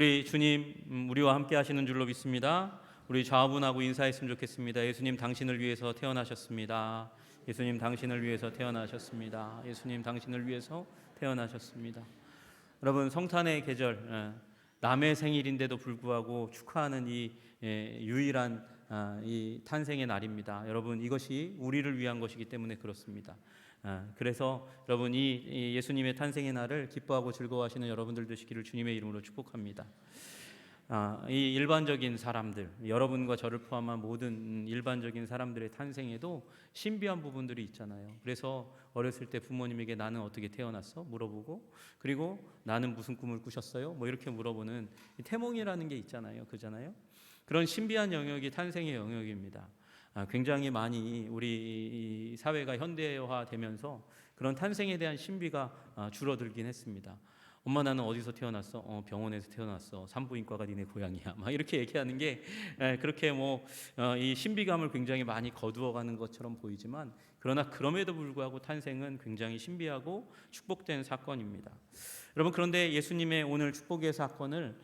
우리 주님 우리와 함께 하시는 줄로 믿습니다. 우리 좌우분하고 인사했으면 좋겠습니다. 예수님 당신을 위해서 태어나셨습니다. 예수님 당신을 위해서 태어나셨습니다. 예수님 당신을 위해서 태어나셨습니다. 여러분, 성탄의 계절, 남의 생일인데도 불구하고 축하하는 이 유일한 이 탄생의 날입니다. 여러분, 이것이 우리를 위한 것이기 때문에 그렇습니다. 그래서 여러분, 이 예수님의 탄생의 날을 기뻐하고 즐거워하시는 여러분들 되시기를 주님의 이름으로 축복합니다. 이 일반적인 사람들, 여러분과 저를 포함한 모든 일반적인 사람들의 탄생에도 신비한 부분들이 있잖아요. 그래서 어렸을 때 부모님에게 나는 어떻게 태어났어? 물어보고, 그리고 나는 무슨 꿈을 꾸셨어요? 뭐 이렇게 물어보는 태몽이라는 게 있잖아요. 그잖아요. 그런 신비한 영역이 탄생의 영역입니다. 굉장히 많이 우리 사회가 현대화되면서 그런 탄생에 대한 신비가 줄어들긴 했습니다. 엄마 나는 어디서 태어났어? 병원에서 태어났어. 산부인과가 니네 고향이야. 막 이렇게 얘기하는 게 그렇게 이 신비감을 굉장히 많이 거두어가는 것처럼 보이지만, 그러나 그럼에도 불구하고 탄생은 굉장히 신비하고 축복된 사건입니다. 여러분, 그런데 예수님의 오늘 축복의 사건을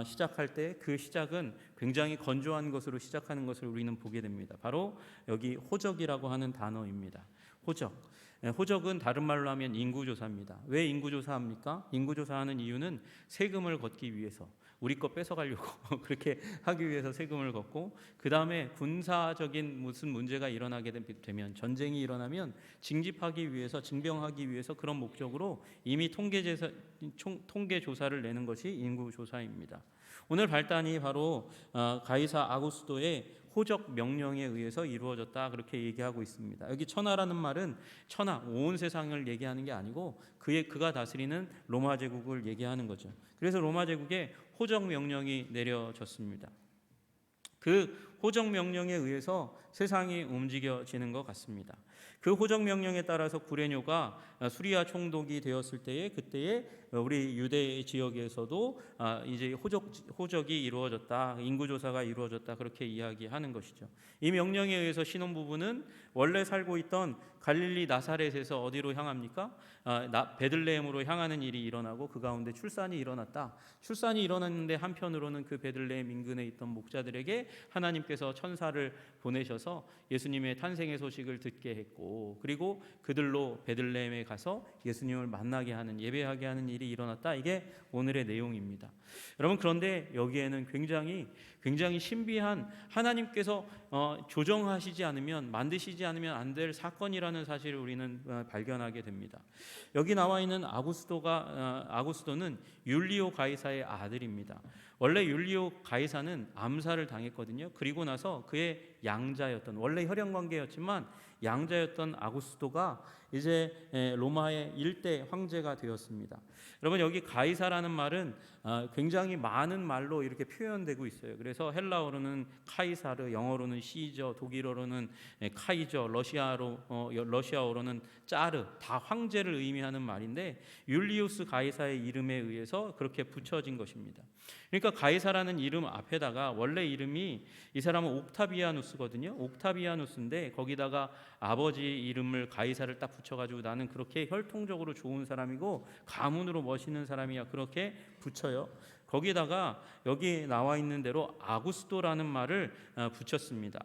시작할 때 그 시작은 굉장히 건조한 것으로 시작하는 것을 우리는 보게 됩니다. 바로 여기 호적이라고 하는 단어입니다. 호적. 호적은 다른 말로 하면 인구조사입니다. 왜 인구조사합니까? 인구조사하는 이유는 세금을 걷기 위해서, 우리 거 뺏어가려고 그렇게 하기 위해서 세금을 걷고, 그 다음에 군사적인 무슨 문제가 일어나게 되면, 전쟁이 일어나면 징집하기 위해서, 징병하기 위해서 그런 목적으로 이미 통계조사를 내는 것이 인구조사입니다. 오늘 발단이 바로 가이사 아구스도의 호적 명령에 의해서 이루어졌다, 그렇게 얘기하고 있습니다. 여기 천하라는 말은 천하, 온 세상을 얘기하는 게 아니고 그가 다스리는 로마 제국을 얘기하는 거죠. 그래서 로마 제국에 호적 명령이 내려졌습니다. 그 호적 명령에 의해서 세상이 움직여지는 것 같습니다. 그 호적 명령에 따라서 구레뇨가 수리아 총독이 되었을 때에, 그때에 우리 유대 지역에서도 이제 호적이 이루어졌다, 인구조사가 이루어졌다, 그렇게 이야기하는 것이죠. 이 명령에 의해서 신혼부부는 원래 살고 있던 갈릴리 나사렛에서 어디로 향합니까? 베들레헴으로 향하는 일이 일어나고 그 가운데 출산이 일어났다. 출산이 일어났는데 한편으로는 그 베들레헴 인근에 있던 목자들에게 하나님께서 천사를 보내셔서 예수님의 탄생의 소식을 듣게 했고, 그리고 그들로 베들레헴에 가서 예수님을 만나게 하는, 예배하게 하는 일이 일어났다. 이게 오늘의 내용입니다. 여러분, 그런데 여기에는 굉장히 신비한, 하나님께서 조정하시지 않으면, 만드시지 않으면 안 될 사건이라는 사실을 우리는 발견하게 됩니다. 여기 나와 있는 아구스도는 율리오 가이사의 아들입니다. 원래 율리오 가이사는 암살을 당했거든요. 그리고 나서 그의 양자였던, 원래 혈연 관계였지만 양자였던 아구스도가 이제 로마의 일대 황제가 되었습니다. 여러분, 여기 가이사라는 말은 굉장히 많은 말로 이렇게 표현되고 있어요. 그래서 헬라어로는 카이사르, 영어로는 시저, 독일어로는 카이저, 러시아어로는 짜르, 다 황제를 의미하는 말인데, 율리우스 가이사의 이름에 의해서 그렇게 붙여진 것입니다. 그러니까 가이사라는 이름 앞에다가, 원래 이름이, 이 사람은 옥타비아누스거든요. 옥타비아누스인데 거기다가 아버지 이름을 가이사를 딱 붙여가지고 나는 그렇게 혈통적으로 좋은 사람이고 가문으로 멋있는 사람이야, 그렇게 붙여요. 거기다가 여기 나와 있는 대로 아구스도라는 말을 붙였습니다.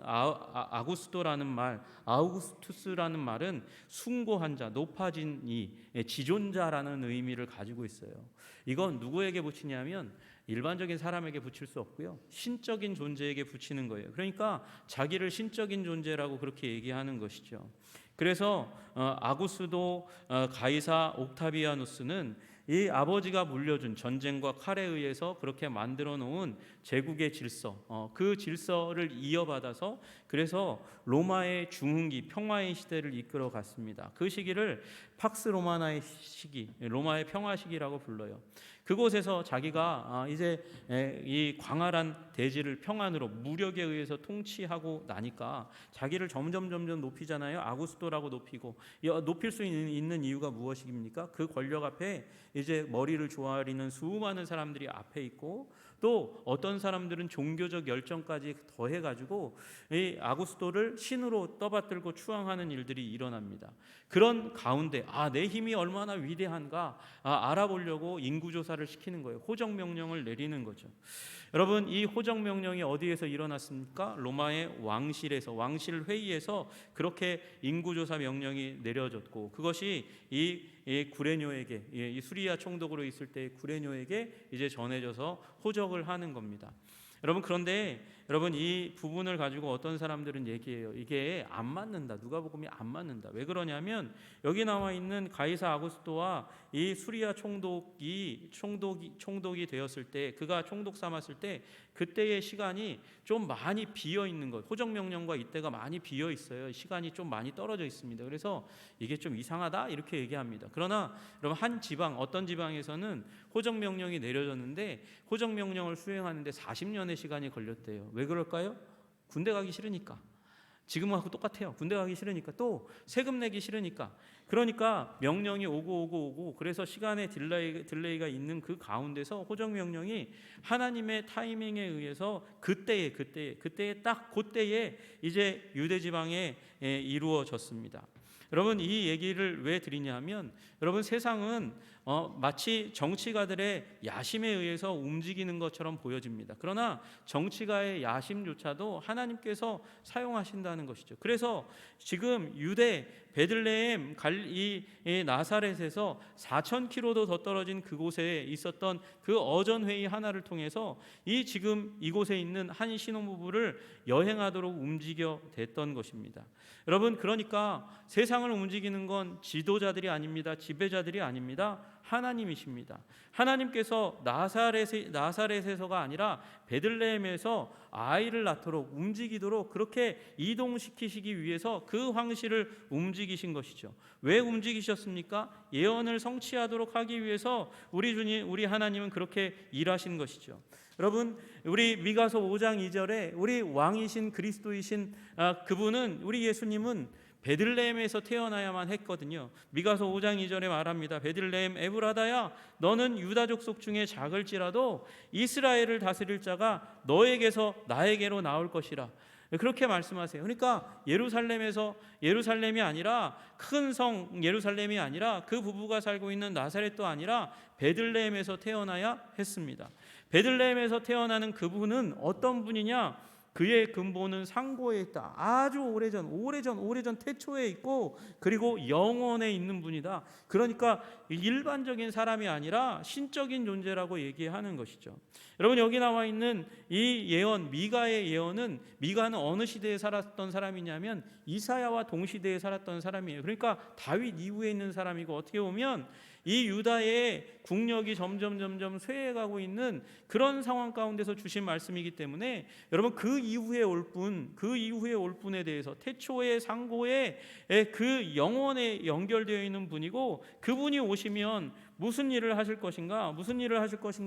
아구스도라는 말, 아우구스투스라는 말은 숭고한 자, 높아진 이, 지존자라는 의미를 가지고 있어요. 이건 누구에게 붙이냐면 일반적인 사람에게 붙일 수 없고요, 신적인 존재에게 붙이는 거예요. 그러니까 자기를 신적인 존재라고 그렇게 얘기하는 것이죠. 그래서 아구스도 가이사 옥타비아누스는 이 아버지가 물려준 전쟁과 칼에 의해서 그렇게 만들어 놓은 제국의 질서, 그 질서를 이어받아서, 그래서 로마의 중흥기, 평화의 시대를 이끌어 갔습니다. 그 시기를 팍스 로마나의 시기, 로마의 평화 시기라고 불러요. 그곳에서 자기가 이제 이 광활한 대지를 평안으로 무력에 의해서 통치하고 나니까 자기를 점점 높이잖아요. 아구스도라고 높이고, 높일 수 있는 이유가 무엇입니까? 그 권력 앞에 이제 머리를 조아리는 수많은 사람들이 앞에 있고, 또 어떤 사람들은 종교적 열정까지 더해가지고 이 아구스도를 신으로 떠받들고 추앙하는 일들이 일어납니다. 그런 가운데 내 힘이 얼마나 위대한가 알아보려고 인구조사를 시키는 거예요. 호적명령을 내리는 거죠. 여러분, 이 호적명령이 어디에서 일어났습니까? 로마의 왕실 회의에서 그렇게 인구조사 명령이 내려졌고, 그것이 이 구레뇨에게, 이 수리아 총독으로 있을 때 구레뇨에게 이제 전해져서 호적을 하는 겁니다. 여러분, 그런데 여러분, 이 부분을 가지고 어떤 사람들은 얘기해요. 이게 안 맞는다. 누가복음이 안 맞는다. 왜 그러냐면 여기 나와 있는 가이사 아구스토와 이 수리아 총독이 되었을 때, 그가 총독 삼았을 때 그때의 시간이 좀 많이 비어 있는 것. 호적 명령과 이때가 많이 비어 있어요. 시간이 좀 많이 떨어져 있습니다. 그래서 이게 좀 이상하다 이렇게 얘기합니다. 그러나 여러분, 어떤 지방에서는 호적 명령이 내려졌는데 호적 명령을 수행하는데 40년의 시간이 걸렸대요. 왜 그럴까요? 군대 가기 싫으니까. 지금하고 똑같아요. 군대 가기 싫으니까, 또 세금 내기 싫으니까. 그러니까 명령이 오고 그래서 시간의 딜레이가 있는 그 가운데서 호적 명령이 하나님의 타이밍에 의해서 그때에 딱 그때에 이제 유대 지방에 이루어졌습니다. 여러분, 이 얘기를 왜 드리냐면, 여러분, 세상은 마치 정치가들의 야심에 의해서 움직이는 것처럼 보여집니다. 그러나 정치가의 야심조차도 하나님께서 사용하신다는 것이죠. 그래서 지금 유대 베들레헴 이 나사렛에서 4,000km도 더 떨어진 그곳에 있었던 그 어전회의 하나를 통해서 지금 이곳에 있는 한 신혼부부를 여행하도록 움직여 댔던 것입니다. 여러분, 그러니까 세상을 움직이는 건 지도자들이 아닙니다. 지배자들이 아닙니다. 하나님이십니다. 하나님께서 나사렛에서가 아니라 베들레헴에서 아이를 낳도록 움직이도록 그렇게 이동시키시기 위해서 그 황실을 움직이신 것이죠. 왜 움직이셨습니까? 예언을 성취하도록 하기 위해서 우리 하나님은 그렇게 일하신 것이죠. 여러분, 우리 미가서 5장 2절에 우리 왕이신 그리스도이신 그분은, 우리 예수님은 베들레헴에서 태어나야만 했거든요. 미가서 5장 2절에 말합니다. 베들레헴 에브라다야, 너는 유다 족속 중에 작을지라도 이스라엘을 다스릴 자가 너에게서 나에게로 나올 것이라. 그렇게 말씀하세요. 그러니까 예루살렘이 아니라, 큰 성 예루살렘이 아니라, 그 부부가 살고 있는 나사렛도 아니라 베들레헴에서 태어나야 했습니다. 베들레헴에서 태어나는 그분은 어떤 분이냐? 그의 근본은 상고에 있다. 아주 오래전 태초에 있고, 그리고 영원에 있는 분이다. 그러니까 일반적인 사람이 아니라 신적인 존재라고 얘기하는 것이죠. 여러분, 여기 나와 있는 이 예언, 미가의 예언은, 미가는 어느 시대에 살았던 사람이냐면 이사야와 동시대에 살았던 사람이에요. 그러니까 다윗 이후에 있는 사람이고, 어떻게 보면 이 유다의 국력이 점점 쇠해가고 있는 그런 상황 가운데서 주신 말씀이기 때문에, 여러분, 그 이후에 올 분에 대해서, 태초의 상고의 그 영원에 연결되어 있는 분이고, 그분이 오시면 무슨 일을 하실 것인가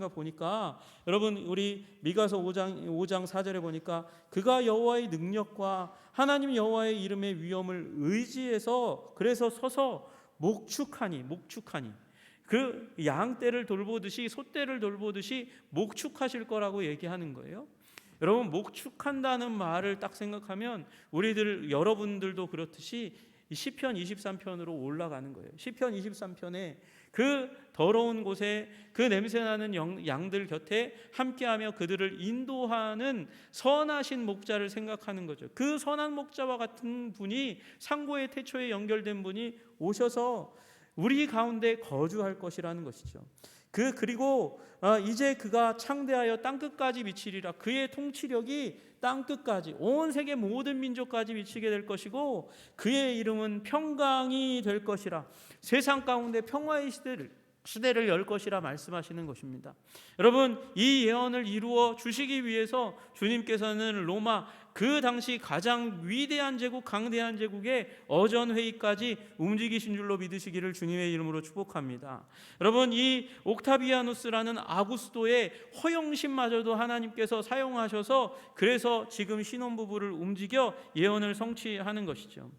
보니까, 여러분, 우리 미가서 5장 4절에 보니까 그가 여호와의 능력과 하나님 여호와의 이름의 위엄을 의지해서, 그래서 서서 목축하니 그 양떼를 돌보듯이, 소떼를 돌보듯이 목축하실 거라고 얘기하는 거예요. 여러분, 목축한다는 말을 딱 생각하면 여러분들도 그렇듯이 시편 23편으로 올라가는 거예요. 시편 23편에 그 더러운 곳에 그 냄새나는 양들 곁에 함께하며 그들을 인도하는 선하신 목자를 생각하는 거죠. 그 선한 목자와 같은 분이, 상고의 태초에 연결된 분이 오셔서 우리 가운데 거주할 것이라는 것이죠. 그리고 이제 그가 창대하여 땅끝까지 미치리라. 그의 통치력이 땅끝까지, 온 세계 모든 민족까지 미치게 될 것이고, 그의 이름은 평강이 될 것이라. 세상 가운데 평화의 시대를 열 것이라 말씀하시는 것입니다. 여러분, 이 예언을 이루어 주시기 위해서 주님께서는 로마, 그 당시 가장 위대한 제국, 강대한 제국의 어전회의까지 움직이신 줄로 믿으시기를 주님의 이름으로 축복합니다. 여러분, 이 옥타비아누스라는 아구스도의 허영심마저도 하나님께서 사용하셔서, 그래서 지금 신혼부부를 움직여 예언을 성취하는 것이죠.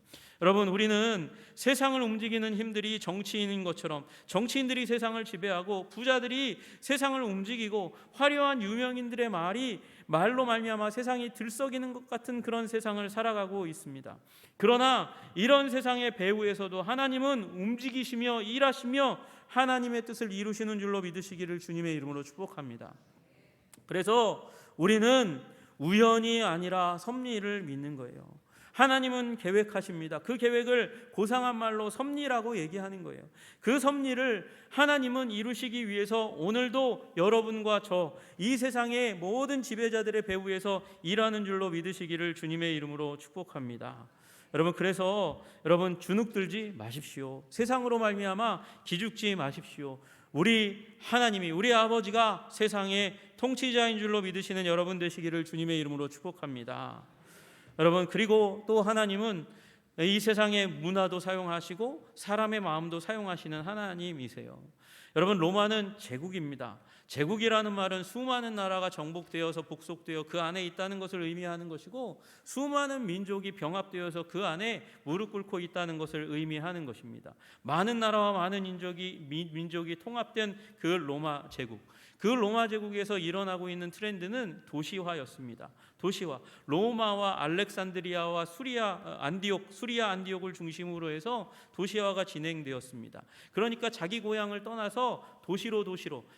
여러분, 우리는 세상을 움직이는 힘들이 정치인인 것처럼 정치인들이 세상을 지배하고 부자들이 세상을 움직이고 화려한 유명인들의 말로 말미암아 세상이 들썩이는 것 같은 그런 세상을 살아가고 있습니다. 그러나 이런 세상의 배후에서도 하나님은 움직이시며 일하시며 하나님의 뜻을 이루시는 줄로 믿으시기를 주님의 이름으로 축복합니다. 그래서 우리는 우연이 아니라 섭리를 믿는 거예요. 하나님은 계획하십니다. 그 계획을 고상한 말로 섭리라고 얘기하는 거예요. 그 섭리를 하나님은 이루시기 위해서 오늘도 여러분과 저, 이 세상의 모든 지배자들의 배후에서 일하는 줄로 믿으시기를 주님의 이름으로 축복합니다. 여러분, 그래서 여러분 주눅들지 마십시오. 세상으로 말미암아 기죽지 마십시오. 우리 하나님이, 우리 아버지가 세상의 통치자인 줄로 믿으시는 여러분 되시기를 주님의 이름으로 축복합니다. 여러분, 그리고 또 하나님은 이 세상의 문화도 사용하시고 사람의 마음도 사용하시는 하나님이세요. 여러분, 로마는 제국입니다. 제국이라는 말은 수많은 나라가 정복되어서 복속되어 그 안에 있다는 것을 의미하는 것이고, 수많은 민족이 병합되어서 그 안에 무릎 꿇고 있다는 것을 의미하는 것입니다. 많은 나라와 많은 민족이 통합된 그 로마 제국, 그 로마 제국에서 일어나고 있는 트렌드는 도시화였습니다. 도시화, 로마와 알렉산드리아와 수리아 안디옥을 중심으로 해서 도시화가 진행되었습니다. 그러니까 자기 고향을 떠나서 도시로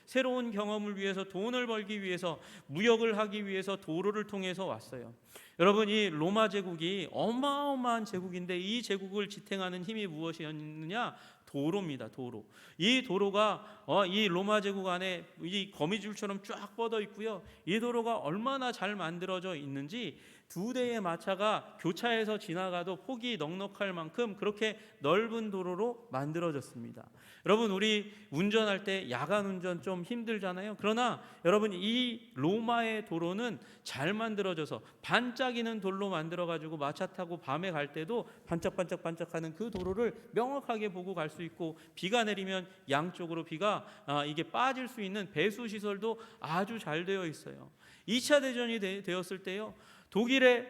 새로운 경험을 위해서, 돈을 벌기 위해서, 무역을 하기 위해서 도로를 통해서 왔어요. 여러분, 이 로마 제국이 어마어마한 제국인데 이 제국을 지탱하는 힘이 무엇이었느냐? 도로입니다. 도로. 이 도로가 이 로마 제국 안에 이 거미줄처럼 쫙 뻗어 있고요. 이 도로가 얼마나 잘 만들어져 있는지 두 대의 마차가 교차해서 지나가도 폭이 넉넉할 만큼 그렇게 넓은 도로로 만들어졌습니다. 여러분, 우리 운전할 때 야간 운전 좀 힘들잖아요. 그러나 여러분, 이 로마의 도로는 잘 만들어져서 반짝이는 돌로 만들어가지고 마차 타고 밤에 갈 때도 반짝반짝반짝하는 그 도로를 명확하게 보고 갈 수 있고, 비가 내리면 양쪽으로 비가 이게 빠질 수 있는 배수 시설도 아주 잘 되어 있어요. 2차 대전이 되었을 때요, 독일의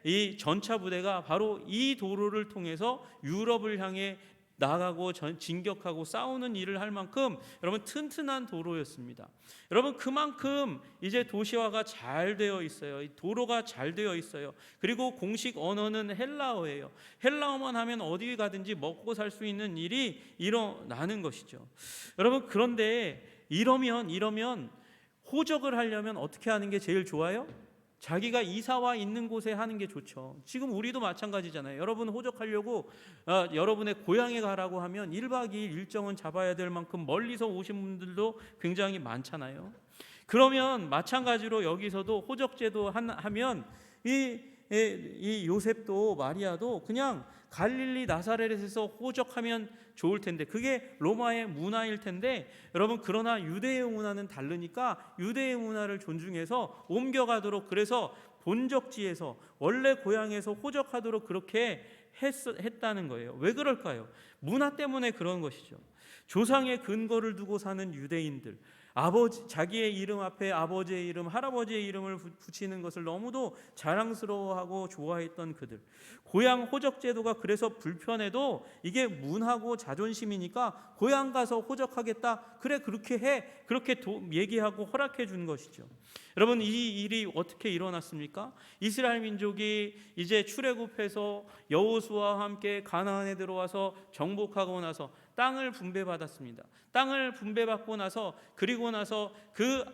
이 전차 부대가 바로 이 도로를 통해서 유럽을 향해 나가고 진격하고 싸우는 일을 할 만큼 여러분 튼튼한 도로였습니다. 여러분, 그만큼 이제 도시화가 잘 되어 있어요. 도로가 잘 되어 있어요. 그리고 공식 언어는 헬라어예요. 헬라어만 하면 어디 가든지 먹고 살 수 있는 일이 일어나는 것이죠. 여러분, 그런데 이러면 호적을 하려면 어떻게 하는 게 제일 좋아요? 자기가 이사와 있는 곳에 하는 게 좋죠. 지금 우리도 마찬가지잖아요. 여러분 호적하려고 여러분의 고향에 가라고 하면 1박 2일 일정은 잡아야 될 만큼 멀리서 오신 분들도 굉장히 많잖아요. 그러면 마찬가지로 여기서도 호적제도 하면 이 요셉도 마리아도 그냥 갈릴리 나사렛에서 호적하면 좋을 텐데, 그게 로마의 문화일 텐데, 여러분, 그러나 유대의 문화는 다르니까 유대의 문화를 존중해서 옮겨가도록, 그래서 본적지에서 원래 고향에서 호적하도록 그렇게 했다는 거예요. 왜 그럴까요? 문화 때문에 그런 것이죠. 조상의 근거를 두고 사는 유대인들, 자기의 이름 앞에 아버지의 이름, 할아버지의 이름을 붙이는 것을 너무도 자랑스러워하고 좋아했던 그들, 고향 호적 제도가 그래서 불편해도 이게 문하고 자존심이니까 고향 가서 호적하겠다, 그래 그렇게 해, 그렇게 얘기하고 허락해 준 것이죠. 여러분, 이 일이 어떻게 일어났습니까? 이스라엘 민족이 이제 출애굽해서 여호수아와 함께 가나안에 들어와서 정복하고 나서 땅을 분배받았습니다. 땅을 분배받고 나서, 그리고 나서 그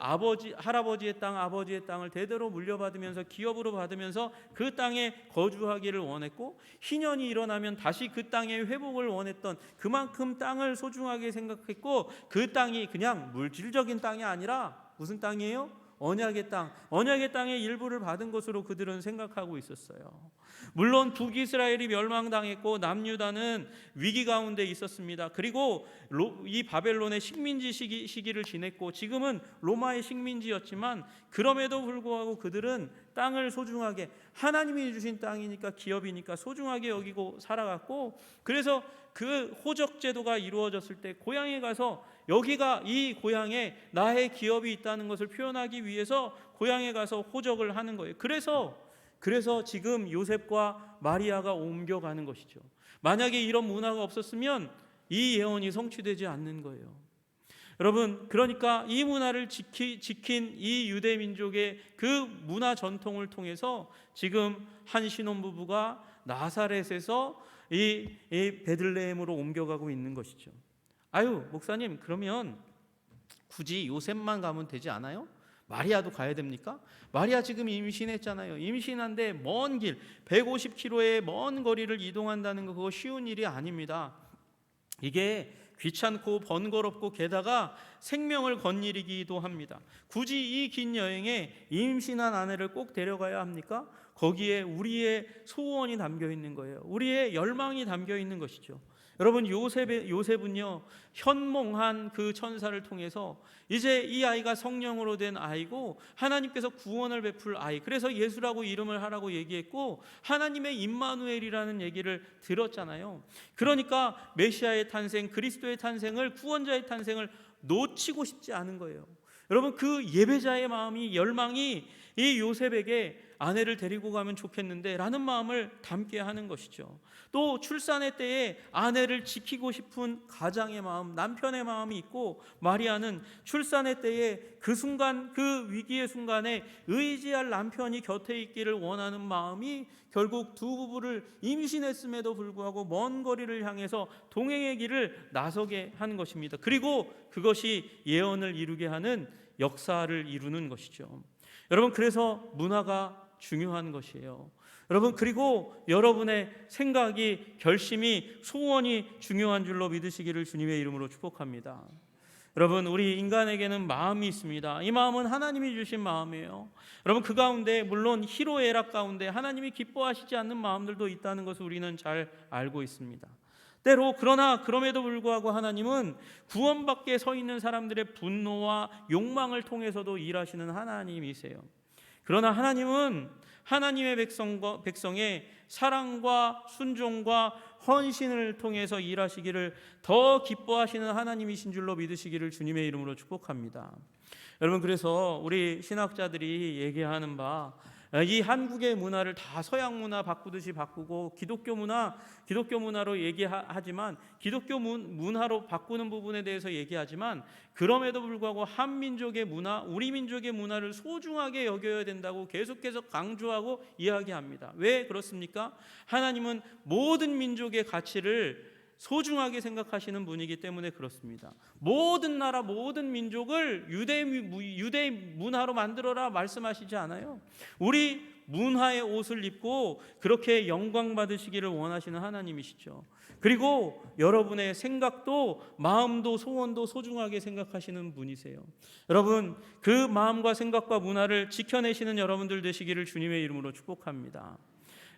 할아버지의 땅, 아버지의 땅을 대대로 물려받으면서 기업으로 받으면서 그 땅에 거주하기를 원했고, 희년이 일어나면 다시 그 땅의 회복을 원했던, 그만큼 땅을 소중하게 생각했고, 그 땅이 그냥 물질적인 땅이 아니라 무슨 땅이에요? 언약의 땅, 언약의 땅의 일부를 받은 것으로 그들은 생각하고 있었어요. 물론 북이스라엘이 멸망당했고 남유다는 위기 가운데 있었습니다. 그리고 이 바벨론의 식민지 시기를 지냈고 지금은 로마의 식민지였지만, 그럼에도 불구하고 그들은 땅을 소중하게, 하나님이 주신 땅이니까, 기업이니까 소중하게 여기고 살아갔고, 그래서 그 호적 제도가 이루어졌을 때 고향에 가서, 여기가 이 고향에 나의 기업이 있다는 것을 표현하기 위해서 고향에 가서 호적을 하는 거예요. 그래서 그래서 지금 요셉과 마리아가 옮겨가는 것이죠. 만약에 이런 문화가 없었으면 이 예언이 성취되지 않는 거예요. 여러분, 그러니까 이 문화를 지킨 이 유대 민족의 그 문화 전통을 통해서 지금 한 신혼부부가 나사렛에서 이 베들레헴으로 옮겨가고 있는 것이죠. 아유, 목사님, 그러면 굳이 요셉만 가면 되지 않아요? 마리아도 가야 됩니까? 마리아 지금 임신했잖아요. 임신한데 먼 길, 150km의 먼 거리를 이동한다는 거, 그거 쉬운 일이 아닙니다. 이게 귀찮고 번거롭고 게다가 생명을 건 일이기도 합니다. 굳이 이 긴 여행에 임신한 아내를 꼭 데려가야 합니까? 거기에 우리의 소원이 담겨 있는 거예요. 우리의 열망이 담겨 있는 것이죠. 여러분, 요셉은요, 현몽한 그 천사를 통해서 이제 이 아이가 성령으로 된 아이고 하나님께서 구원을 베풀 아이, 그래서 예수라고 이름을 하라고 얘기했고 하나님의 임마누엘이라는 얘기를 들었잖아요. 그러니까 메시아의 탄생, 그리스도의 탄생을, 구원자의 탄생을 놓치고 싶지 않은 거예요. 여러분, 그 예배자의 마음이, 열망이 이 요셉에게 아내를 데리고 가면 좋겠는데 라는 마음을 담게 하는 것이죠. 또 출산의 때에 아내를 지키고 싶은 가장의 마음, 남편의 마음이 있고, 마리아는 출산의 때에 그 순간, 그 위기의 순간에 의지할 남편이 곁에 있기를 원하는 마음이 결국 두 부부를 임신했음에도 불구하고 먼 거리를 향해서 동행의 길을 나서게 하는 것입니다. 그리고 그것이 예언을 이루게 하는 역사를 이루는 것이죠. 여러분, 그래서 문화가 중요한 것이에요. 여러분, 그리고 여러분의 생각이, 결심이, 소원이 중요한 줄로 믿으시기를 주님의 이름으로 축복합니다. 여러분, 우리 인간에게는 마음이 있습니다. 이 마음은 하나님이 주신 마음이에요. 여러분, 그 가운데 물론 희로애락 가운데 하나님이 기뻐하시지 않는 마음들도 있다는 것을 우리는 잘 알고 있습니다. 때로, 그러나 그럼에도 불구하고 하나님은 구원 밖에 서 있는 사람들의 분노와 욕망을 통해서도 일하시는 하나님이세요. 그러나 하나님은 하나님의 백성의 사랑과 순종과 헌신을 통해서 일하시기를 더 기뻐하시는 하나님이신 줄로 믿으시기를 주님의 이름으로 축복합니다. 여러분, 그래서 우리 신학자들이 얘기하는 바, 이 한국의 문화를 다 서양 문화 바꾸듯이 바꾸고 기독교 문화로 얘기하지만, 기독교 문화로 바꾸는 부분에 대해서 얘기하지만, 그럼에도 불구하고 한민족의 문화, 우리 민족의 문화를 소중하게 여겨야 된다고 계속해서 강조하고 이야기합니다. 왜 그렇습니까? 하나님은 모든 민족의 가치를 소중하게 생각하시는 분이기 때문에 그렇습니다. 모든 나라, 모든 민족을 유대 문화로 만들어라 말씀하시지 않아요. 우리 문화의 옷을 입고 그렇게 영광 받으시기를 원하시는 하나님이시죠. 그리고 여러분의 생각도, 마음도, 소원도 소중하게 생각하시는 분이세요. 여러분, 그 마음과 생각과 문화를 지켜내시는 여러분들 되시기를 주님의 이름으로 축복합니다.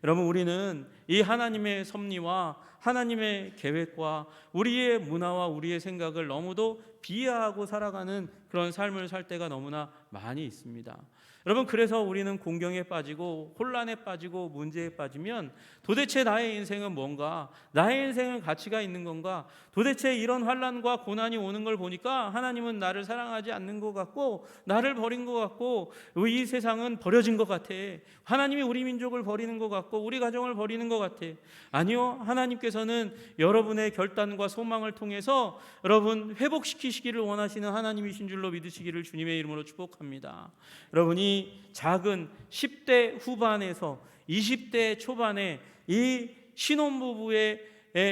여러분, 우리는 이 하나님의 섭리와 하나님의 계획과 우리의 문화와 우리의 생각을 너무도 비하하고 살아가는 그런 삶을 살 때가 너무나 많이 있습니다. 여러분, 그래서 우리는 공경에 빠지고 혼란에 빠지고 문제에 빠지면 도대체 나의 인생은 뭔가? 나의 인생은 가치가 있는 건가? 도대체 이런 환난과 고난이 오는 걸 보니까 하나님은 나를 사랑하지 않는 것 같고, 나를 버린 것 같고, 이 세상은 버려진 것 같아. 하나님이 우리 민족을 버리는 것 같고, 우리 가정을 버리는 것 같아. 아니요, 하나님께서는 여러분의 결단과 소망을 통해서 여러분 회복시키시기를 원하시는 하나님이신 줄로 믿으시기를 주님의 이름으로 축복합니다. 여러분이 작은 10대 후반에서 20대 초반에 이 신혼부부의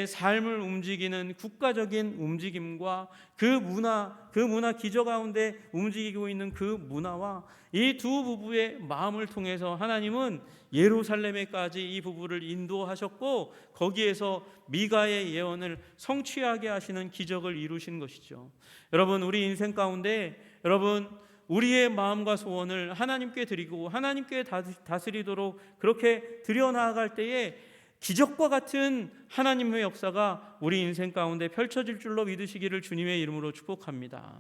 삶을 움직이는 국가적인 움직임과 그 문화 기저 가운데 움직이고 있는 그 문화와 이 두 부부의 마음을 통해서 하나님은 예루살렘에까지 이 부부를 인도하셨고, 거기에서 미가의 예언을 성취하게 하시는 기적을 이루신 것이죠. 여러분, 우리 인생 가운데 우리의 마음과 소원을 하나님께 드리고 하나님께 다스리도록 그렇게 드려나아갈 때에 기적과 같은 하나님의 역사가 우리 인생 가운데 펼쳐질 줄로 믿으시기를 주님의 이름으로 축복합니다.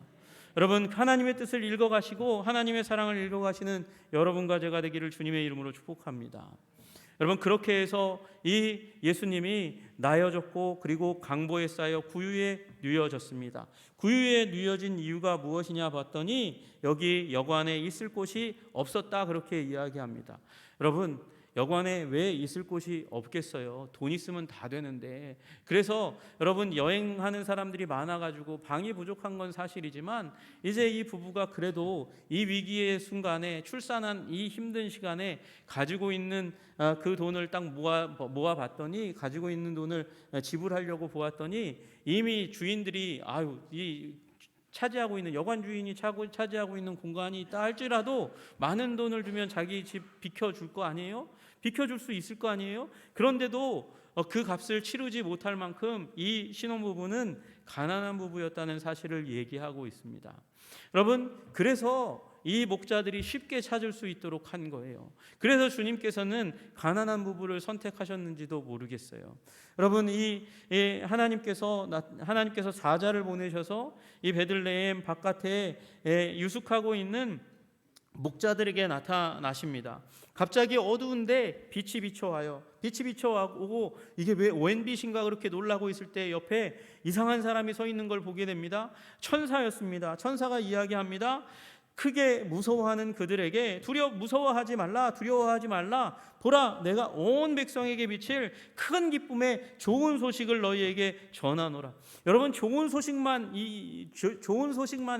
여러분, 하나님의 뜻을 읽어가시고 하나님의 사랑을 읽어가시는 여러분과 제가 되기를 주님의 이름으로 축복합니다. 여러분, 그렇게 해서 이 예수님이 나여졌고 그리고 강보에 쌓여 구유에 누여졌습니다. 구유에 누여진 이유가 무엇이냐 봤더니 여기 여관에 있을 곳이 없었다, 그렇게 이야기합니다. 여러분, 여관에 왜 있을 곳이 없겠어요? 돈 있으면 다 되는데. 그래서 여러분, 여행하는 사람들이 많아가지고 방이 부족한 건 사실이지만 이제 이 부부가 그래도 이 위기의 순간에, 출산한 이 힘든 시간에 가지고 있는 그 돈을 딱 모아봤더니, 가지고 있는 돈을 지불하려고 보았더니 이미 주인들이 이 차지하고 있는, 여관 주인이 차지하고 있는 공간이 있다 할지라도 많은 돈을 주면 자기 집 비켜줄 거 아니에요? 비켜줄 수 있을 거 아니에요? 그런데도 그 값을 치르지 못할 만큼 이 신혼부부는 가난한 부부였다는 사실을 얘기하고 있습니다. 여러분, 그래서 이 목자들이 쉽게 찾을 수 있도록 한 거예요. 그래서 주님께서는 가난한 부부를 선택하셨는지도 모르겠어요. 여러분, 하나님께서 사자를 보내셔서 이 베들레헴 바깥에 유숙하고 있는 목자들에게 나타나십니다. 갑자기 어두운데 빛이 비춰와요. 빛이 비춰오고 이게 왜 ONBC인가 그렇게 놀라고 있을 때 옆에 이상한 사람이 서 있는 걸 보게 됩니다. 천사였습니다. 천사가 이야기합니다. 크게 무서워하는 그들에게 무서워하지 말라, 두려워하지 말라. 보라, 내가 온 백성에게 비칠 큰 기쁨의 좋은 소식을 너희에게 전하노라. 여러분, 좋은 소식만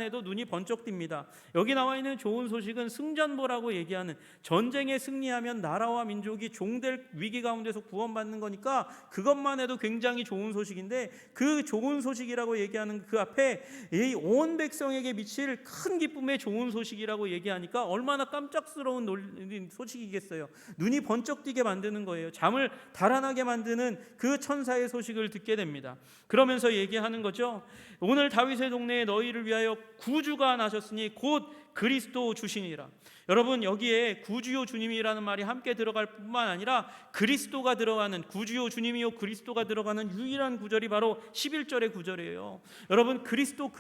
해도 눈이 번쩍 띕니다. 여기 나와 있는 좋은 소식은 승전보라고 얘기하는, 전쟁에 승리하면 나라와 민족이 종될 위기 가운데서 구원받는 거니까 그것만 해도 굉장히 좋은 소식인데, 그 좋은 소식이라고 얘기하는 그 앞에 이 온 백성에게 미칠 큰 기쁨의 좋은 소식이라고 얘기하니까 얼마나 깜짝스러운 소식이겠어요. 눈이 번쩍 뛰게 만드는 거예요. 잠을 달아나게 만드는 그 천사의 소식을 듣게 됩니다. 그러면서 얘기하는 거죠. 오늘 다윗의 동네에 너희를 위하여 구주가 나셨으니 곧 그리스도 주시니라. 여러분, 여기에 구주요 주님이라는 말이 함께 들어갈 뿐만 아니라 그리스도가 들어가는, 구주요 주님이요 그리스도가 들어가는 유일한 구절이 바로 11절의 구절이에요. 여러분, 그리스도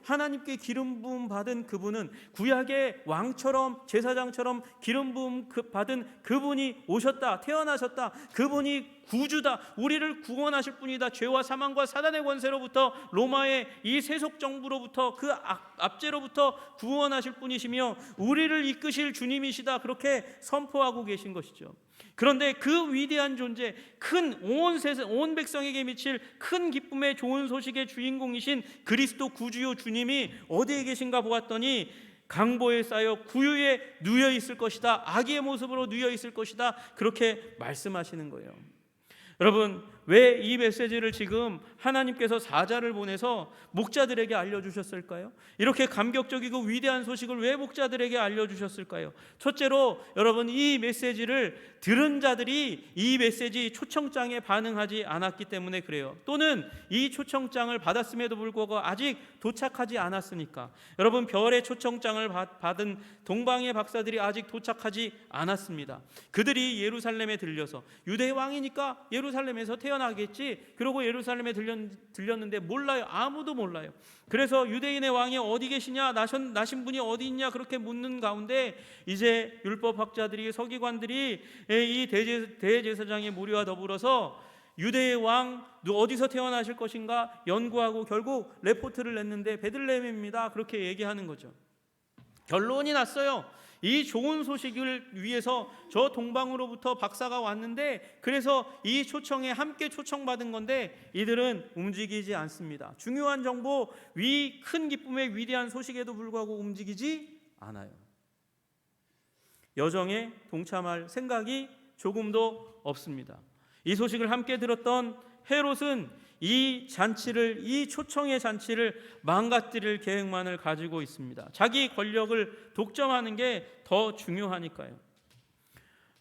하나님께 기름 부음 받은 그분은, 구약의 왕처럼 제사장처럼 기름 부음 받은 그분이 오셨다, 태어나셨다. 그분이 구주다, 우리를 구원하실 분이다. 죄와 사망과 사단의 권세로부터, 로마의 이 세속 정부로부터, 그 압제로부터 구원하실 분이시며 우리를 이끄실 주님이시다, 그렇게 선포하고 계신 것이죠. 그런데 그 위대한 존재, 온 백성에게 미칠 큰 기쁨의 좋은 소식의 주인공이신 그리스도 구주요 주님이 어디에 계신가 보았더니 강보에 쌓여 구유에 누워 있을 것이다, 아기의 모습으로 누워 있을 것이다, 그렇게 말씀하시는 거예요. 여러분, 왜 이 메시지를 지금 하나님께서 사자를 보내서 목자들에게 알려주셨을까요? 이렇게 감격적이고 위대한 소식을 왜 목자들에게 알려주셨을까요? 첫째로, 여러분, 이 메시지를 들은 자들이 이 메시지 초청장에 반응하지 않았기 때문에 그래요. 또는 이 초청장을 받았음에도 불구하고 아직 도착하지 않았으니까. 여러분, 별의 초청장을 받은 동방의 박사들이 아직 도착하지 않았습니다. 그들이 예루살렘에 들려서, 유대의 왕이니까 예루살렘에서 태어나겠지, 그러고 예루살렘에 들렸는데 몰라요. 아무도 몰라요. 그래서 유대인의 왕이 어디 계시냐, 나신 분이 어디 있냐, 그렇게 묻는 가운데 이제 율법학자들이, 서기관들이 이 대제사장의 무리와 더불어서 유대의 왕 어디서 태어나실 것인가 연구하고 결국 레포트를 냈는데 베들레헴입니다, 그렇게 얘기하는 거죠. 결론이 났어요. 이 좋은 소식을 위해서 저 동방으로부터 박사가 왔는데, 그래서 이 초청에 함께 초청받은 건데 이들은 움직이지 않습니다. 중요한 정보, 큰 기쁨의 위대한 소식에도 불구하고 움직이지 않아요. 여정에 동참할 생각이 조금도 없습니다. 이 소식을 함께 들었던 헤롯은 이 초청의 잔치를 망가뜨릴 계획만을 가지고 있습니다. 자기 권력을 독점하는 게 더 중요하니까요.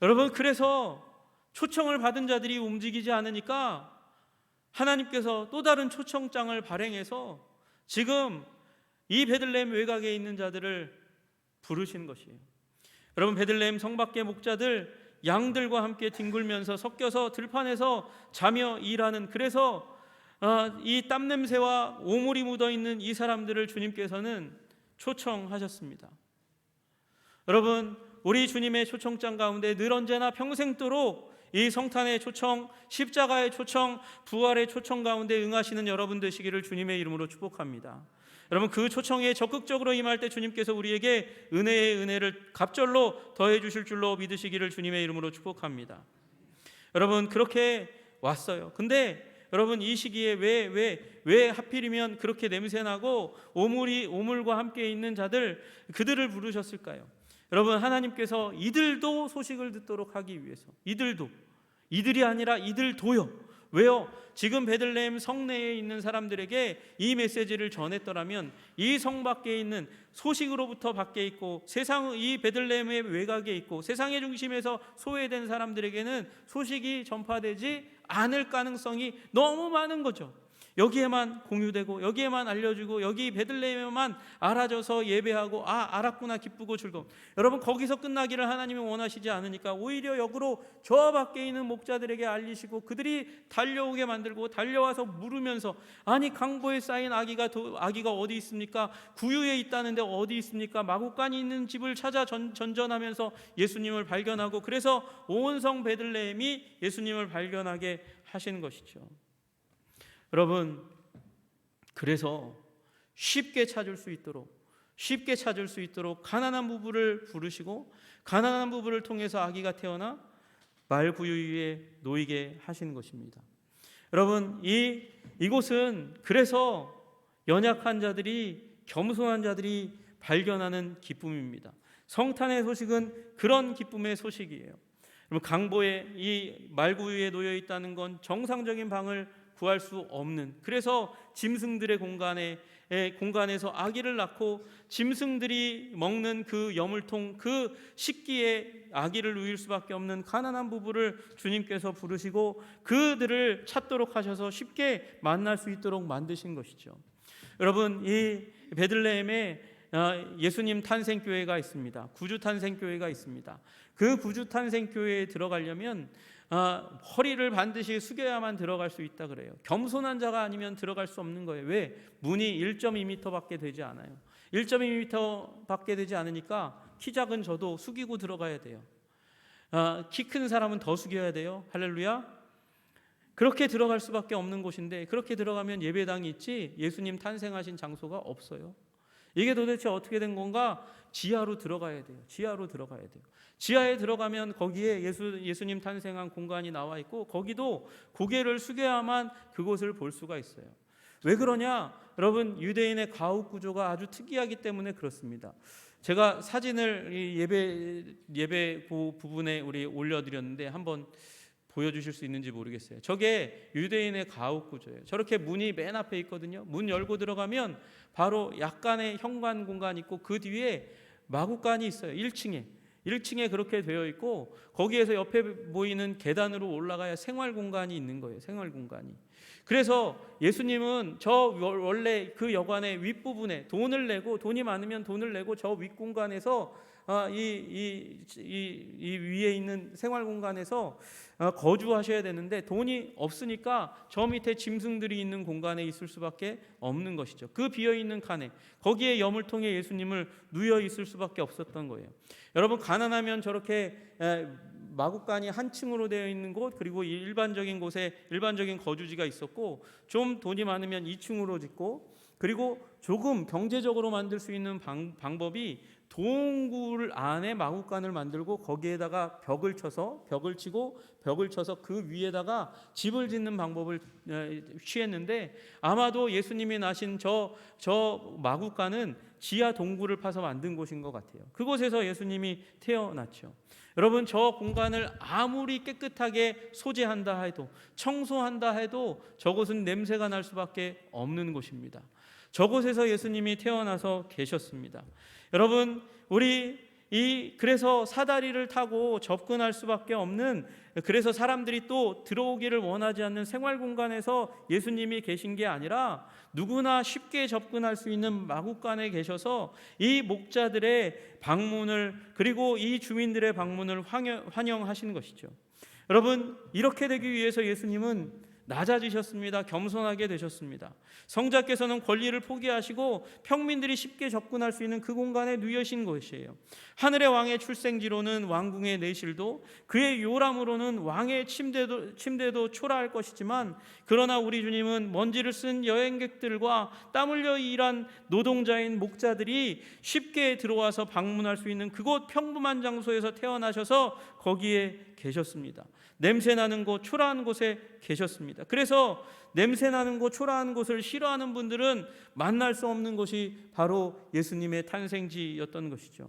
여러분, 그래서 초청을 받은 자들이 움직이지 않으니까 하나님께서 또 다른 초청장을 발행해서 지금 이 베들레헴 외곽에 있는 자들을 부르신 것이에요. 여러분, 베들레헴 성 밖의 목자들, 양들과 함께 뒹굴면서 섞여서 들판에서 자며 일하는, 그래서 이 땀 냄새와 오물이 묻어있는 이 사람들을 주님께서는 초청하셨습니다. 여러분, 우리 주님의 초청장 가운데 늘 언제나 평생도록 이 성탄의 초청, 십자가의 초청, 부활의 초청 가운데 응하시는 여러분 되시기를 주님의 이름으로 축복합니다. 여러분 그 초청에 적극적으로 임할 때 주님께서 우리에게 은혜의 은혜를 갑절로 더해 주실 줄로 믿으시기를 주님의 이름으로 축복합니다. 여러분 그렇게 왔어요. 근데 여러분 이 시기에 왜 하필이면 그렇게 냄새나고 오물과 함께 있는 자들 그들을 부르셨을까요? 여러분 하나님께서 이들도 소식을 듣도록 하기 위해서, 이들이 아니라 이들도요. 왜요? 지금 베들레헴 성내에 있는 사람들에게 이 메시지를 전했더라면 이 성 밖에 있는 소식으로부터 밖에 있고 이 베들레헴의 외곽에 있고 세상의 중심에서 소외된 사람들에게는 소식이 전파되지 않을 가능성이 너무 많은 거죠. 여기에만 공유되고 여기에만 알려주고 여기 베들레헴에만 알아져서 예배하고 알았구나 기쁘고 즐거움. 여러분 거기서 끝나기를 하나님이 원하시지 않으니까 오히려 역으로 저 밖에 있는 목자들에게 알리시고 그들이 달려오게 만들고 달려와서 물으면서 아니 강보에 쌓인 아기가 어디 있습니까? 구유에 있다는데 어디 있습니까? 마구간이 있는 집을 찾아 전전하면서 예수님을 발견하고 그래서 온 성 베들레헴이 예수님을 발견하게 하시는 것이죠. 여러분 그래서 쉽게 찾을 수 있도록 가난한 부부를 부르시고 가난한 부부를 통해서 아기가 태어나 말구유 위에 놓이게 하시는 것입니다. 여러분 이곳은 그래서 연약한 자들이 겸손한 자들이 발견하는 기쁨입니다. 성탄의 소식은 그런 기쁨의 소식이에요. 여러분 강보에 이 말구유에 놓여 있다는 건 정상적인 방을 구할 수 없는, 그래서 짐승들의 공간에서 아기를 낳고 짐승들이 먹는 그 여물통 그 식기에 아기를 누일 수밖에 없는 가난한 부부를 주님께서 부르시고 그들을 찾도록 하셔서 쉽게 만날 수 있도록 만드신 것이죠. 여러분 이 베들레헴에 예수님 탄생교회가 있습니다. 구주 탄생교회가 있습니다. 그 구주 탄생교회에 들어가려면 허리를 반드시 숙여야만 들어갈 수 있다 그래요. 겸손한 자가 아니면 들어갈 수 없는 거예요. 왜? 문이 1.2m밖에 되지 않아요. 1.2m밖에 되지 않으니까 키 작은 저도 숙이고 들어가야 돼요. 키 큰 사람은 더 숙여야 돼요. 할렐루야. 그렇게 들어갈 수밖에 없는 곳인데 그렇게 들어가면 예배당이 있지 예수님 탄생하신 장소가 없어요. 이게 도대체 어떻게 된 건가? 지하로 들어가야 돼요. 지하에 들어가면 거기에 예수님 탄생한 공간이 나와 있고 거기도 고개를 숙여야만 그곳을 볼 수가 있어요. 왜 그러냐? 여러분 유대인의 가옥 구조가 아주 특이하기 때문에 그렇습니다. 제가 사진을 예배 부분에 우리 올려드렸는데 한번 보여주실 수 있는지 모르겠어요. 저게 유대인의 가옥 구조예요. 저렇게 문이 맨 앞에 있거든요. 문 열고 들어가면 바로 약간의 현관 공간이 있고 그 뒤에 마구간이 있어요. 1층에 그렇게 되어 있고 거기에서 옆에 보이는 계단으로 올라가야 생활 공간이 있는 거예요. 생활 공간이. 그래서 예수님은 저 원래 그 여관의 윗부분에 돈이 많으면 돈을 내고 저 윗공간에서 이 위에 있는 생활 공간에서 거주하셔야 되는데 돈이 없으니까 저 밑에 짐승들이 있는 공간에 있을 수밖에 없는 것이죠. 그 비어있는 칸에 거기에 여물통에 예수님을 누여 있을 수밖에 없었던 거예요. 여러분 가난하면 저렇게 마구간이 한 층으로 되어 있는 곳 그리고 일반적인 곳에 일반적인 거주지가 있었고 좀 돈이 많으면 2층으로 짓고 그리고 조금 경제적으로 만들 수 있는 방법이 동굴 안에 마구간을 만들고 거기에다가 벽을 치고 그 위에다가 집을 짓는 방법을 취했는데 아마도 예수님이 나신 저 마구간은 지하 동굴을 파서 만든 곳인 것 같아요. 그곳에서 예수님이 태어났죠. 여러분 저 공간을 아무리 깨끗하게 소재한다 해도 청소한다 해도 저곳은 냄새가 날 수밖에 없는 곳입니다. 저곳에서 예수님이 태어나서 계셨습니다. 여러분 그래서 사다리를 타고 접근할 수밖에 없는 그래서 사람들이 또 들어오기를 원하지 않는 생활 공간에서 예수님이 계신 게 아니라 누구나 쉽게 접근할 수 있는 마구간에 계셔서 이 목자들의 방문을 그리고 이 주민들의 방문을 환영하시는 것이죠. 여러분 이렇게 되기 위해서 예수님은 낮아지셨습니다. 겸손하게 되셨습니다. 성자께서는 권리를 포기하시고 평민들이 쉽게 접근할 수 있는 그 공간에 누이신 것이에요. 하늘의 왕의 출생지로는 왕궁의 내실도, 그의 요람으로는 왕의 침대도 초라할 것이지만, 그러나 우리 주님은 먼지를 쓴 여행객들과 땀 흘려 일한 노동자인 목자들이 쉽게 들어와서 방문할 수 있는 그곳 평범한 장소에서 태어나셔서 거기에 계셨습니다. 냄새나는 곳, 초라한 곳에 계셨습니다. 그래서 냄새나는 곳, 초라한 곳을 싫어하는 분들은 만날 수 없는 곳이 바로 예수님의 탄생지였던 것이죠.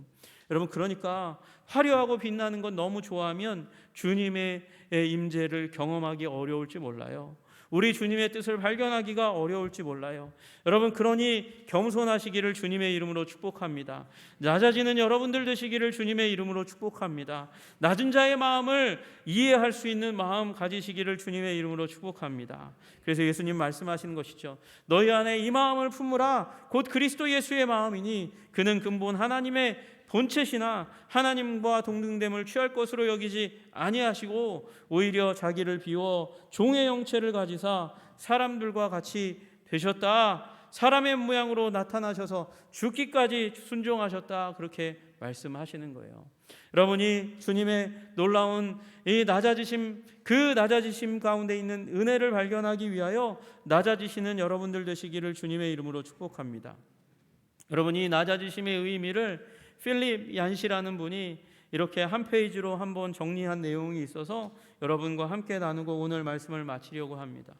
여러분, 그러니까 화려하고 빛나는 건 너무 좋아하면 주님의 임재를 경험하기 어려울지 몰라요. 우리 주님의 뜻을 발견하기가 어려울지 몰라요. 여러분, 그러니 겸손하시기를 주님의 이름으로 축복합니다. 낮아지는 여러분들 되시기를 주님의 이름으로 축복합니다. 낮은 자의 마음을 이해할 수 있는 마음 가지시기를 주님의 이름으로 축복합니다. 그래서 예수님 말씀하시는 것이죠. 너희 안에 이 마음을 품으라. 곧 그리스도 예수의 마음이니 그는 근본 하나님의 본체시나 하나님과 동등됨을 취할 것으로 여기지 아니하시고 오히려 자기를 비워 종의 형체를 가지사 사람들과 같이 되셨다. 사람의 모양으로 나타나셔서 죽기까지 순종하셨다. 그렇게 말씀하시는 거예요. 여러분이 주님의 놀라운 이 낮아지심, 그 낮아지심 가운데 있는 은혜를 발견하기 위하여 낮아지시는 여러분들 되시기를 주님의 이름으로 축복합니다. 여러분이 낮아지심의 의미를 필립 얀시라는 분이 이렇게 한 페이지로 한번 정리한 내용이 있어서 여러분과 함께 나누고 오늘 말씀을 마치려고 합니다.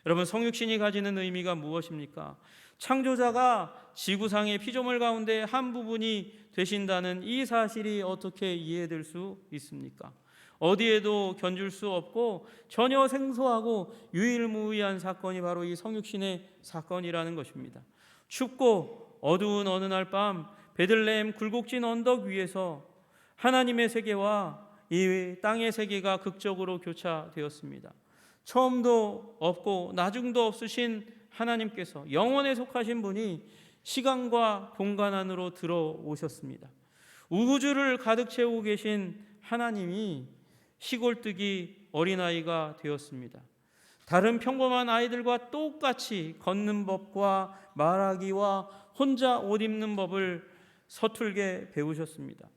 여러분, 성육신이 가지는 의미가 무엇입니까? 창조자가 지구상의 피조물 가운데 한 부분이 되신다는 이 사실이 어떻게 이해될 수 있습니까? 어디에도 견줄 수 없고 전혀 생소하고 유일무이한 사건이 바로 이 성육신의 사건이라는 것입니다. 춥고 어두운 어느 날 밤 베들레헴 굴곡진 언덕 위에서 하나님의 세계와 이 땅의 세계가 극적으로 교차되었습니다. 처음도 없고 나중도 없으신 하나님께서, 영원에 속하신 분이 시간과 공간 안으로 들어오셨습니다. 우주를 가득 채우고 계신 하나님이 시골뜨기 어린아이가 되었습니다. 다른 평범한 아이들과 똑같이 걷는 법과 말하기와 혼자 옷 입는 법을 서툴게 배우셨습니다.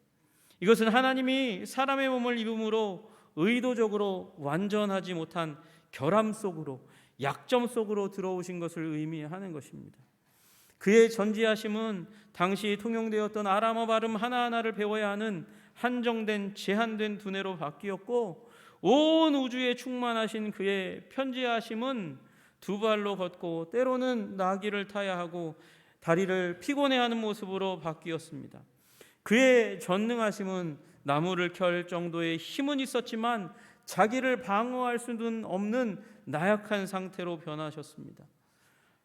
이것은 하나님이 사람의 몸을 입음으로 의도적으로 완전하지 못한 결함 속으로, 약점 속으로 들어오신 것을 의미하는 것입니다. 그의 전지하심은 당시 통용되었던 아람어 발음 하나하나를 배워야 하는 한정된 제한된 두뇌로 바뀌었고, 온 우주에 충만하신 그의 편지하심은 두 발로 걷고 때로는 나귀를 타야 하고 다리를 피곤해하는 모습으로 바뀌었습니다. 그의 전능하심은 나무를 켤 정도의 힘은 있었지만 자기를 방어할 수는 없는 나약한 상태로 변하셨습니다.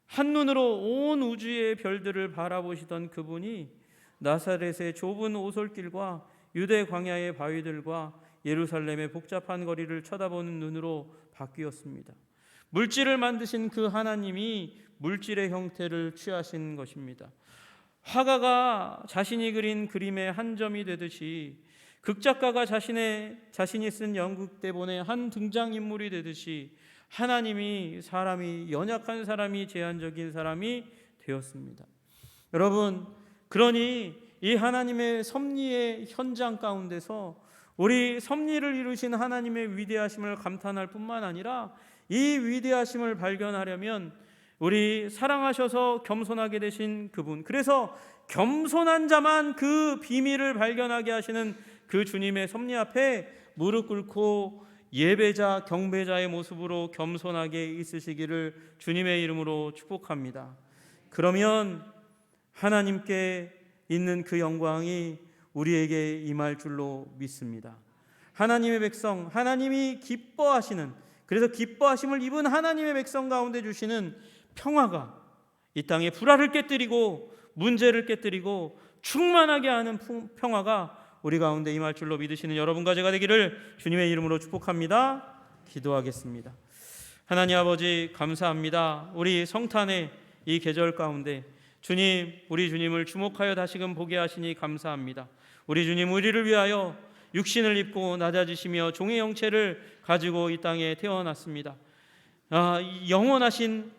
한눈으로 온 우주의 별들을 바라보시던 그분이 나사렛의 좁은 오솔길과 유대 광야의 바위들과 예루살렘의 복잡한 거리를 쳐다보는 눈으로 바뀌었습니다. 물질을 만드신 그 하나님이 물질의 형태를 취하신 것입니다. 화가가 자신이 그린 그림의 한 점이 되듯이, 극작가가 자신이 쓴 연극대본의 한 등장인물이 되듯이 하나님이 사람이, 연약한 사람이, 제한적인 사람이 되었습니다. 여러분, 그러니 이 하나님의 섭리의 현장 가운데서 우리 섭리를 이루신 하나님의 위대하심을 감탄할 뿐만 아니라 이 위대하심을 발견하려면 우리 사랑하셔서 겸손하게 되신 그분, 그래서 겸손한 자만 그 비밀을 발견하게 하시는 그 주님의 섭리 앞에 무릎 꿇고 예배자, 경배자의 모습으로 겸손하게 있으시기를 주님의 이름으로 축복합니다. 그러면 하나님께 있는 그 영광이 우리에게 임할 줄로 믿습니다. 하나님의 백성, 하나님이 기뻐하시는, 그래서 기뻐하심을 입은 하나님의 백성 가운데 주시는 평화가 이 땅에 불화를 깨뜨리고 문제를 깨뜨리고 충만하게 하는 평화가 우리 가운데 임할 줄로 믿으시는 여러분과 제가 되기를 주님의 이름으로 축복합니다. 기도하겠습니다. 하나님 아버지, 감사합니다. 우리 성탄의 이 계절 가운데 주님, 우리 주님을 주목하여 다시금 보게 하시니 감사합니다. 우리 주님, 우리를 위하여 육신을 입고 낮아지시며 종의 형체를 가지고 이 땅에 태어났습니다. 이 영원하신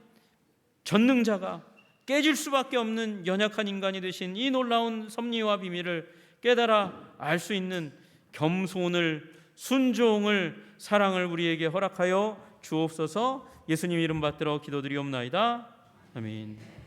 전능자가 깨질 수밖에 없는 연약한 인간이 되신 이 놀라운 섭리와 비밀을 깨달아 알 수 있는 겸손을, 순종을, 사랑을 우리에게 허락하여 주옵소서. 예수님 이름 받들어 기도드리옵나이다. 아멘.